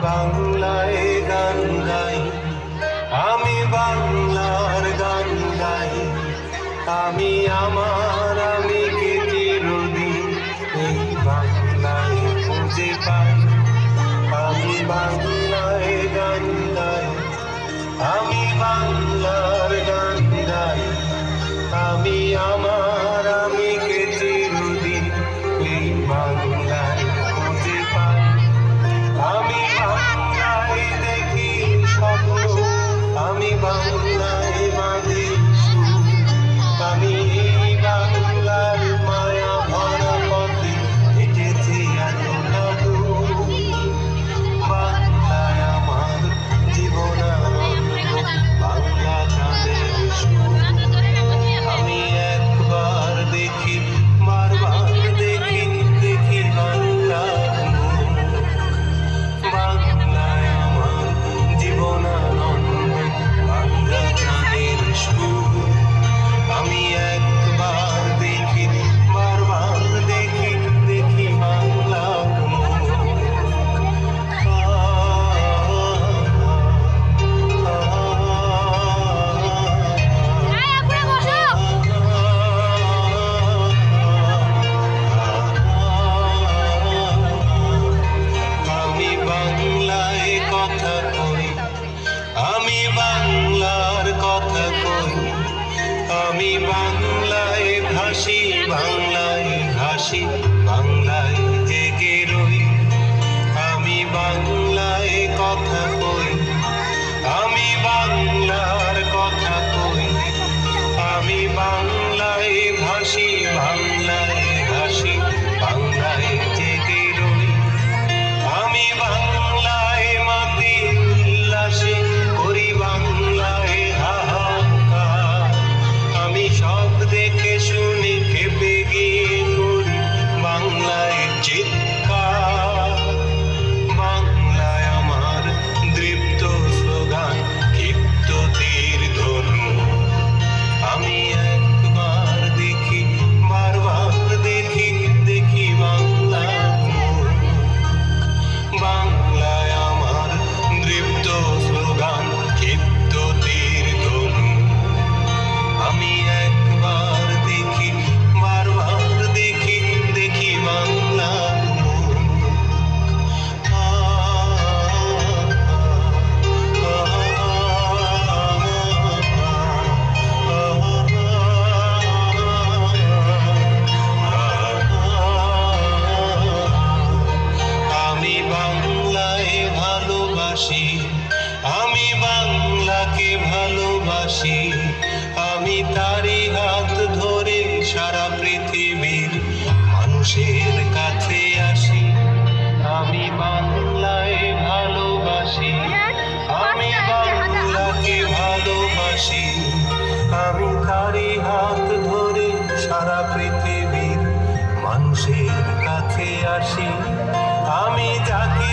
বাংলায় গান গাই, আমি বাংলার গান গাই। আমি আমার আমিকে চিরদিন এই বাংলায় খুঁজে পাই। আমি বাংলায় গান গাই, আমি বাংলার গান গাই। আমি আমার আমিকে চিরদিন এই বাংলায় খুঁজে পাই। আমি বাংলায় দেখি স্বপ্ন, আমি বাংলায় বাঁধি সুর। আমি এই বাংলার মায়া ভরা পথে হেঁটেছি এতটা দূর। বাংলায় আমার জীবনানন্দ, বাংলা গানের সুর। আমি একবার দেখি, বারবার দেখি, দেখি বাংলার মুখ। বাংলায় আমার জীবনানন্দ, বাংলা গানের সুর। আমি একবার দেখি, বারবার দেখি, দেখি বাংলার মুখ। আমি বাংলায় কথা কই, আমি বাংলার কথা কই। আমি বাংলায় ভাসি, বাংলায় ভাসি, বাংলায় জেগে রই। আমি বাংলায় কথা কই, আমি বাংলার কথা কই। আমি বাংলায় ভাসি, বাংলায় ভাসি, বাংলায় জেগে রই। আমি বাংলায় মাতি উল্লাসে করি, বাংলায় হাহাকার। আমি সব দেখে শুনে খেপে গিয়ে করি বাংলায় চিৎকার। বাংলায় আমার দৃপ্ত স্লোগান, ক্ষিপ্ত তীর ধনু। আমি একবার দেখি, বারবার দেখি, দেখি বাংলার মুখ। বাংলায় আমার দৃপ্ত স্লোগান, ক্ষিপ্ত তীর ধনু। আমি একবার দেখি, বারবার দেখি, দেখি বাংলার মুখ। আমি বাংলায় ভালোবাসি, আমি বাংলাকে ভালোবাসি। আমি তারই হাত ধরে সারা পৃথিবীর মানুষের কাছে আসি। আমি বাংলায় ভালোবাসি, আমি বাংলাকে ভালোবাসি। আমি তারই হাত ধরে সারা পৃথিবীর মানুষের কাছে আসি। আমি যাকে